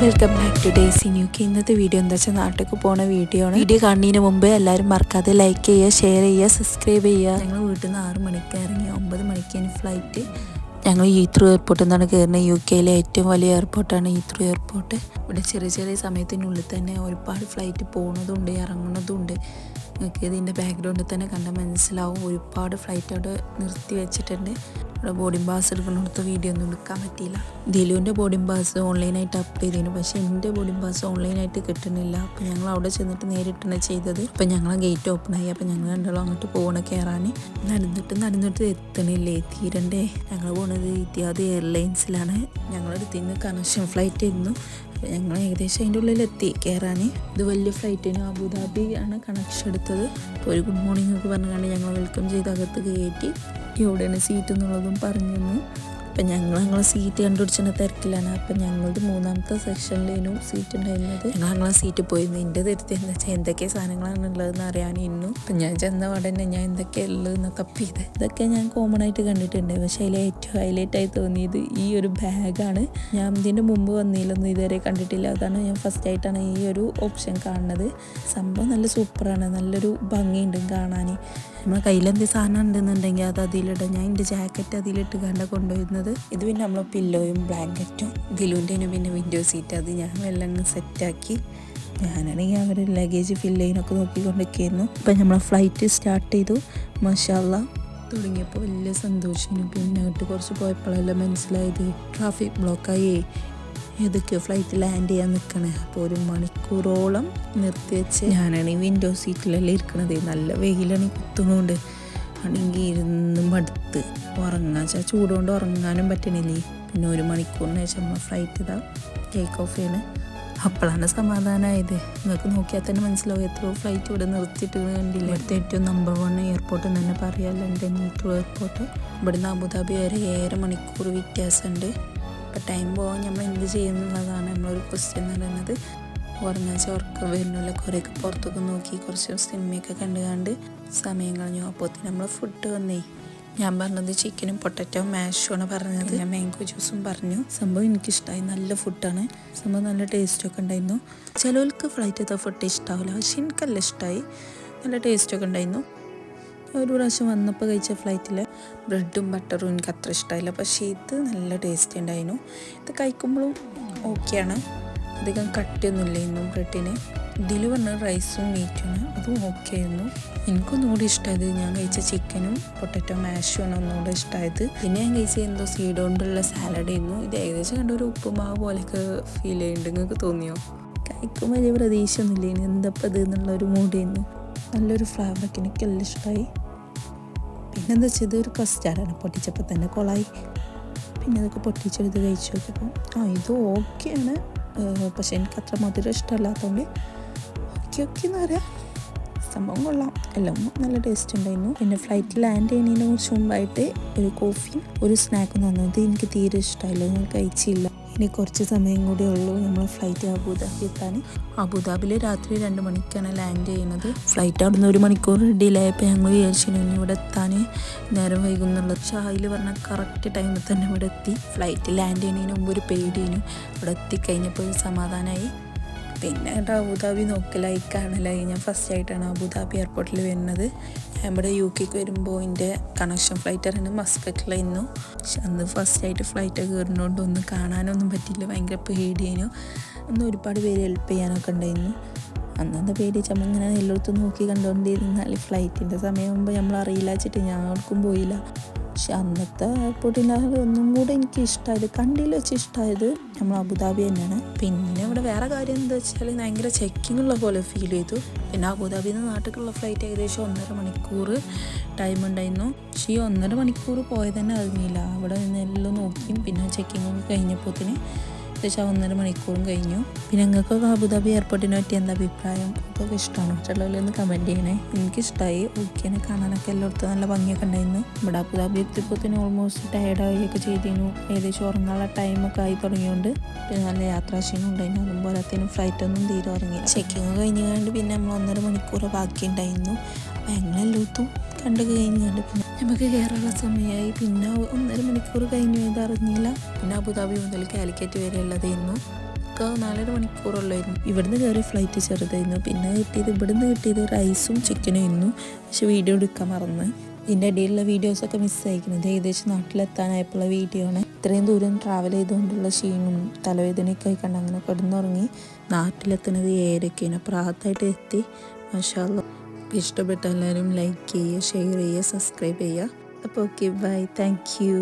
Welcome back two days in UK. ഇന്നത്തെ video എന്താ വെച്ചാൽ നാട്ടിലേക്ക് പോണ വീഡിയോ ആണ്. വീഡിയോ കാണുന്നതിന് മുമ്പ് എല്ലാവരും മറക്കാതെ ലൈക്ക് ചെയ്യുക, ഷെയർ ചെയ്യുക, സബ്സ്ക്രൈബ് ചെയ്യുക. ഞങ്ങൾ വീട്ടിൽ നിന്ന് 6 മണിക്ക് ഇറങ്ങി 9 മണിക്കാണ് ഫ്ലൈറ്റ്. ഞങ്ങൾ ഹീത്രൂ എയർപോർട്ടിൽ നിന്നാണ് കയറുന്നത്. UK ഏറ്റവും വലിയ എയർപോർട്ടാണ് ഹീത്രൂ എയർപോർട്ട്. ഇവിടെ ചെറിയ ചെറിയ സമയത്തിനുള്ളിൽ തന്നെ ഒരുപാട് ഫ്ലൈറ്റ് പോകുന്നതുണ്ട്, ഇറങ്ങുന്നതുണ്ട്. നിങ്ങൾക്ക് ഇതിൻ്റെ ബാക്ക്ഗ്രൗണ്ടിൽ തന്നെ കണ്ടാൽ മനസ്സിലാവും. ഒരുപാട് ഫ്ലൈറ്റ് അവിടെ നിർത്തി വെച്ചിട്ടുണ്ട്. ഇവിടെ ബോർഡിംഗ് പാസ് എടുക്കുന്നിടത്ത് വീഡിയോ ഒന്നും എടുക്കാൻ പറ്റിയില്ല. ദിലുവിൻ്റെ ബോർഡിംഗ് പാസ് ഓൺലൈനായിട്ട് അപ്ലൈ ചെയ്തിരുന്നു, പക്ഷേ എൻ്റെ ബോർഡിംഗ് പാസ് ഓൺലൈനായിട്ട് കിട്ടുന്നില്ല. അപ്പോൾ ഞങ്ങൾ അവിടെ ചെന്നിട്ട് നേരിട്ടാണ് ചെയ്തത്. അപ്പോൾ ഞങ്ങൾ ഗേറ്റ് ഓപ്പൺ ആയി. അപ്പോൾ ഞങ്ങൾ രണ്ടാളും അങ്ങോട്ട് പോകണം കയറാൻ. നടന്നിട്ട് എത്തണില്ലേ, തീരണ്ടേ. ഞങ്ങൾ പോകുന്നത് ഇത്യാദി എയർലൈൻസിലാണ്. ഞങ്ങളുടെ ഇതിന് കണക്ഷൻ ഫ്ലൈറ്റ് ആയിരുന്നു. അപ്പോൾ ഞങ്ങൾ ഏകദേശം അതിൻ്റെ ഉള്ളിലെത്തി കയറാൻ. ഇത് വലിയ ഫ്ലൈറ്റിന് അബുദാബി ആണ് കണക്ഷൻ എടുത്തത്. അപ്പോൾ ഒരു ഗുഡ് മോർണിംഗ് ഒക്കെ പറഞ്ഞുകൊണ്ട് ഞങ്ങൾ വെൽക്കം ചെയ്ത് അകത്ത് കയറ്റി. എവിടെയാണ് സീറ്റ് എന്നുള്ളതും പറഞ്ഞു തന്നു. അപ്പം ഞങ്ങളെ സീറ്റ് കണ്ടുപിടിച്ചിട്ട് തിരക്കിലാണ്. അപ്പം ഞങ്ങളുടെ 3ാമത്തെ സെക്ഷനിലേനും സീറ്റ് ഉണ്ടായിരുന്നത്. ഞങ്ങളെ സീറ്റ് പോയിരുന്നു. എൻ്റെ എടുത്ത് എന്താ വെച്ചാൽ എന്തൊക്കെ സാധനങ്ങളാണ് ഉള്ളതെന്ന് അറിയാനിരുന്നു. അപ്പം ഞാൻ ചെന്ന ഉടനെ ഞാൻ എന്തൊക്കെയാണ് ഉള്ളതെന്ന് തപ്പിയത്. ഇതൊക്കെ ഞാൻ കോമൺ ആയിട്ട് കണ്ടിട്ടുണ്ട്, പക്ഷേ അതിൽ ഏറ്റവും ഹൈലൈറ്റായി തോന്നിയത് ഈ ഒരു ബാഗാണ്. ഞാൻ ഇതിൻ്റെ മുമ്പ് വന്നില്ലൊന്നും ഇതുവരെ കണ്ടിട്ടില്ല. അതാണ് ഞാൻ ഫസ്റ്റ് ആയിട്ടാണ് ഈ ഒരു ഓപ്ഷൻ കാണുന്നത്. സംഭവം നല്ല സൂപ്പറാണ്, നല്ലൊരു ഭംഗിയുണ്ട് കാണാൻ. നമ്മളെ കയ്യിലെന്ത് സാധനം ഉണ്ടെന്നുണ്ടെങ്കിൽ അത് അതിലിടാം. ഞാൻ എൻ്റെ ജാക്കറ്റ് അതിലിട്ട് കണ്ട കൊണ്ടുവരുന്നത്. ഇത് പിന്നെ നമ്മളെ പില്ലോയും ബ്ലാങ്കറ്റും ദിലുവിൻ്റെനും പിന്നെ വിൻഡോ സീറ്റ് അത് ഞാൻ എല്ലാം സെറ്റാക്കി. ഞാനാണെങ്കിൽ അവർ ലഗേജ് ഫില്ല് ചെയ്യാനൊക്കെ നോക്കിക്കൊണ്ടിരിക്കുന്നു. അപ്പം നമ്മളെ ഫ്ലൈറ്റ് സ്റ്റാർട്ട് ചെയ്തു. മാഷാ അല്ലാഹ്. തുടങ്ങിയപ്പോൾ വലിയ സന്തോഷമാണ്. പിന്നെ അങ്ങോട്ട് കുറച്ച് പോയപ്പോഴെല്ലാം മനസ്സിലായത് ട്രാഫിക് ബ്ലോക്കായി ഏതൊക്കെ ഫ്ലൈറ്റ് ലാൻഡ് ചെയ്യാൻ നിൽക്കണേ. അപ്പോൾ 1 മണിക്കൂറോളം നിർത്തിവെച്ച് ഞാനാണെങ്കിൽ വിൻഡോ സീറ്റിലെല്ലാം ഇരിക്കണത്. നല്ല വെയിലാണ്, കുത്തുന്നുണ്ട്. ആണെങ്കിൽ ഇരുന്ന് മടുത്ത് ഉറങ്ങാൻ ചൂടുകൊണ്ട് ഉറങ്ങാനും പറ്റണില്ലേ. പിന്നെ 1 മണിക്കൂറിന് ശേഷം നമ്മൾ ഫ്ലൈറ്റ് ഇതാ ടേക്ക് ഓഫ് ചെയ്യണേ. അപ്പോഴാണ് സമാധാനമായത്. നിങ്ങൾക്ക് നോക്കിയാൽ തന്നെ മനസ്സിലാവും എത്രയോ ഫ്ലൈറ്റ് ഇവിടെ നിർത്തിയിട്ട് കണ്ടില്ല. ഇവിടുത്തെ ഏറ്റവും നമ്പർ 1 എയർപോർട്ട് എന്ന് തന്നെ പറയാം, ലണ്ടൻ ഹീത്രൂ എയർപോർട്ട്. ഇവിടുന്ന് അബുദാബി വരെ 7 മണിക്കൂർ വ്യത്യാസമുണ്ട്. അപ്പോൾ ടൈം പോകാൻ നമ്മൾ എന്ത് ചെയ്യുന്നുള്ളതാണ് നമ്മളൊരു ക്വസ്റ്റ്യൻ എന്ന് പറയുന്നത്. ഉറങ്ങാൻ ഉറക്കം വരുന്നില്ല. കുറേയൊക്കെ പുറത്തൊക്കെ നോക്കി കുറച്ച് സിനിമയൊക്കെ കണ്ടുകൊണ്ട് സമയം കളഞ്ഞു. അപ്പോൾ നമ്മൾ ഫുഡ് വന്നേ. ഞാൻ പറഞ്ഞത് ചിക്കനും പൊട്ടറ്റോ മാഷുമാണ് പറഞ്ഞത്. ഞാൻ മാംഗോ ജ്യൂസും പറഞ്ഞു. സംഭവം എനിക്കിഷ്ടമായി, നല്ല ഫുഡാണ്. സംഭവം നല്ല ടേസ്റ്റൊക്കെ ഉണ്ടായിരുന്നു. ചിലർക്ക് ഫ്ലൈറ്റത്തെ ഫുഡ് ഇഷ്ടാവില്ല, പക്ഷെ എനിക്കെല്ലാം ഇഷ്ടമായി. നല്ല ടേസ്റ്റൊക്കെ ഉണ്ടായിരുന്നു. ഒരു പ്രാവശ്യം വന്നപ്പോൾ കഴിച്ച ഫ്ലൈറ്റിൽ ബ്രെഡും ബട്ടറും എനിക്ക് അത്ര ഇഷ്ടമായില്ല, പക്ഷേ ഇത് നല്ല ടേസ്റ്റ് ഉണ്ടായിരുന്നു. ഇത് കഴിക്കുമ്പോഴും ഓക്കെയാണ്, അധികം കട്ടിയൊന്നുമില്ല ഇന്നും ബ്രെഡിന്. ഇതിൽ പറഞ്ഞ റൈസും മീറ്റുമാണ്, അതും ഓക്കെ ആയിരുന്നു. എനിക്കൊന്നും കൂടി ഇഷ്ടമായത് ഞാൻ കഴിച്ച ചിക്കനും പൊട്ടറ്റോ മാഷുമാണ് ഒന്നുകൂടെ ഇഷ്ടമായത്. പിന്നെ ഞാൻ കഴിച്ച എന്തോ സീഡ് കൊണ്ടുള്ള സാലഡ് ആയിരുന്നു. ഇത് ഏകദേശം കണ്ട ഒരു ഉപ്പുമാവ് പോലെയൊക്കെ ഫീൽ ചെയ്യുന്നുണ്ട്. നിങ്ങൾക്ക് തോന്നിയോ? കഴിക്കുമ്പോൾ വലിയ പ്രതീക്ഷ ഒന്നുമില്ല, ഇനി എന്തപ്പോൾ ഇത് എന്നുള്ളൊരു മൂടായിരുന്നു. നല്ലൊരു ഫ്ലേവറൊക്കെ എനിക്കെല്ലാം ഇഷ്ടമായി. പിന്നെന്താ വെച്ചാൽ ഇതൊരു കസ്റ്റാർഡാണ്, പൊട്ടിച്ചപ്പോൾ തന്നെ കൊളായി. പിന്നെ അതൊക്കെ പൊട്ടിച്ചെടുത്ത് കഴിച്ചു നോക്കിയപ്പോൾ ഇത് ഓക്കെയാണ്, പക്ഷെ എനിക്ക് അത്ര മധുരം ഇഷ്ടമല്ലാത്തതുകൊണ്ട് ഓക്കെ എന്ന് പറയാം. സംഭവം കൊള്ളാം, എല്ലാം നല്ല ടേസ്റ്റ് ഉണ്ടായിരുന്നു. പിന്നെ ഫ്ലൈറ്റ് ലാൻഡ് ചെയ്യുന്നതിന് കുറച്ച് മുമ്പായിട്ട് ഒരു കോഫിയും ഒരു സ്നാക്കും തന്നു. ഇത് എനിക്ക് തീരെ ഇഷ്ടമായില്ല, ഞാൻ കഴിച്ചില്ല. ഇനി കുറച്ച് സമയം കൂടെ ഉള്ളൂ നമ്മൾ ഫ്ലൈറ്റ് അബുദാബി എത്താൻ. അബുദാബിയിൽ രാത്രി 2 മണിക്കാണ് ലാൻഡ് ചെയ്യുന്നത്. ഫ്ലൈറ്റ് അവിടുന്ന് 1 മണിക്കൂർ ഡിലേ ആയപ്പോൾ ഞങ്ങൾ വിചാരിച്ചിരുന്നു ഇവിടെ എത്താൻ നേരം വൈകുന്നുള്ളത്. പക്ഷേ അതിൽ പറഞ്ഞാൽ കറക്റ്റ് ടൈമിൽ തന്നെ ഇവിടെ എത്തി. ഫ്ലൈറ്റ് ലാൻഡ് ചെയ്യുന്നതിന് മുമ്പ് ഒരു പേടിയിനും, ഇവിടെ എത്തിക്കഴിഞ്ഞപ്പോൾ സമാധാനമായി. പിന്നെ അബുദാബി നോക്കലായി കാണലായി. ഞാൻ ഫസ്റ്റ് ആയിട്ടാണ് അബുദാബി എയർപോർട്ടിൽ വരുന്നത്. നമ്മുടെ UK വരുമ്പോൾ എൻ്റെ കണക്ഷൻ ഫ്ലൈറ്റായിരുന്നു മസ്കറ്റിലായിരുന്നു. പക്ഷെ അന്ന് ഫസ്റ്റ് ആയിട്ട് ഫ്ലൈറ്റ് കയറുന്നതുകൊണ്ട് ഒന്നും കാണാനൊന്നും പറ്റില്ല, ഭയങ്കര പേടിയായിരുന്നു. അന്ന് ഒരുപാട് പേര് ഹെൽപ്പ് ചെയ്യാനൊക്കെ ഉണ്ടായിരുന്നു. അന്നത്തെ പേടി നമ്മൾ ഇങ്ങനെ എല്ലായിടത്തും നോക്കി കണ്ടുകൊണ്ടിരുന്നാൽ ഫ്ലൈറ്റിൻ്റെ സമയമാകുമ്പോൾ നമ്മൾ അറിയില്ല വെച്ചിട്ട് ഞാൻ ആർക്കും പോയില്ല. പക്ഷെ അന്നത്തെ എയർപോർട്ടിലാണ് ഒന്നും കൂടെ എനിക്ക് ഇഷ്ടമായത്, കണ്ടിൽ വെച്ച് ഇഷ്ടമായത് നമ്മൾ അബുദാബി തന്നെയാണ്. പിന്നെ ഇവിടെ വേറെ കാര്യം എന്താ വെച്ചാൽ ഭയങ്കര ചെക്കിങ്ങുള്ള പോലെ ഫീൽ ചെയ്തു. പിന്നെ അബുദാബിയിൽ നിന്ന് നാട്ടിലുള്ള ഫ്ലൈറ്റ് ഏകദേശം 1.5 മണിക്കൂർ ടൈം ഉണ്ടായിരുന്നു. പക്ഷേ ഈ 1.5 മണിക്കൂർ പോയത് തന്നെ അറിഞ്ഞില്ല. അവിടെ നിന്ന് എല്ലാം നോക്കിയും പിന്നെ ചെക്കിങ്ങൊക്കെ കഴിഞ്ഞപ്പോഴത്തേന് ഏകദേശം 1.5 മണിക്കൂറും കഴിഞ്ഞു. പിന്നെ നിങ്ങൾക്കൊക്കെ അബുദാബി എയർപോർട്ടിനെ പറ്റി എന്താ അഭിപ്രായം? അതൊക്കെ ഇഷ്ടമാണോ? മറ്റുള്ളവരൊന്ന് കമൻറ്റ് ചെയ്യണേ. എനിക്കിഷ്ടമായി, ഓക്കെയാണ്, കാണാനൊക്കെ എല്ലായിടത്തും നല്ല ഭംഗിയൊക്കെ ഉണ്ടായിരുന്നു. ഇവിടെ അബുദാബി എത്തിയപ്പോഴത്തേനും ഓൾമോസ്റ്റ് ടയർഡാവുകയൊക്കെ ചെയ്തിരുന്നു. ഏകദേശം ഉറങ്ങാനുള്ള ടൈമൊക്കെ ആയി തുടങ്ങിയോണ്ട് പിന്നെ നല്ല യാത്രാക്ഷീണം ഉണ്ടായിരുന്നു. അതും പോലത്തേനും ഫ്ലൈറ്റൊന്നും തീരെ ഉറങ്ങിയില്ല. ചെക്കിങ് കഴിഞ്ഞുകൊണ്ട് പിന്നെ നമ്മൾ 1.5 മണിക്കൂർ ബാക്കി ഉണ്ടായിരുന്നു. അപ്പോൾ ഞങ്ങളെല്ലാത്തും കണ്ടു കഴിഞ്ഞുകൊണ്ട് പിന്നെ നമുക്ക് കയറാനുള്ള സമയമായി. പിന്നെ 1.5 മണിക്കൂർ കഴിഞ്ഞു, ഇതറിഞ്ഞില്ല. പിന്നെ അബുദാബി മുതൽ കാലിക്കറ്റ് വരെ ഉള്ളതായിരുന്നു. 4.5 മണിക്കൂറുള്ളായിരുന്നു. ഇവിടുന്ന് കയറിയ ഫ്ലൈറ്റ് ചെറുതായിരുന്നു. പിന്നെ ഇവിടുന്ന് കിട്ടിയത് റൈസും ചിക്കനും ആയിരുന്നു. പക്ഷെ വീഡിയോ എടുക്കാൻ മറന്ന്. ഇതിൻ്റെ ഇടയിലുള്ള വീഡിയോസൊക്കെ മിസ്സായിരിക്കുന്നത് ഏകദേശം നാട്ടിലെത്താനായപ്പോഴുള്ള വീഡിയോ ആണ്. ഇത്രയും ദൂരം ട്രാവൽ ചെയ്തുകൊണ്ടുള്ള ക്ഷീണവും തലവേദനയൊക്കെ ആയിക്കണ്ട് അങ്ങനെ കിടന്നുറങ്ങി. നാട്ടിലെത്തുന്നത് 7:00 അപ്പോൾ റാഹത്തായിട്ട് എത്തി. മാഷാ അല്ലാഹ്. ഇഷ്ടപ്പെട്ട എല്ലാവരും ലൈക്ക് ചെയ്യുക, ഷെയർ ചെയ്യുക, സബ്സ്ക്രൈബ് ചെയ്യുക. അപ്പോൾ ഓക്കെ, ബൈ, താങ്ക് യു.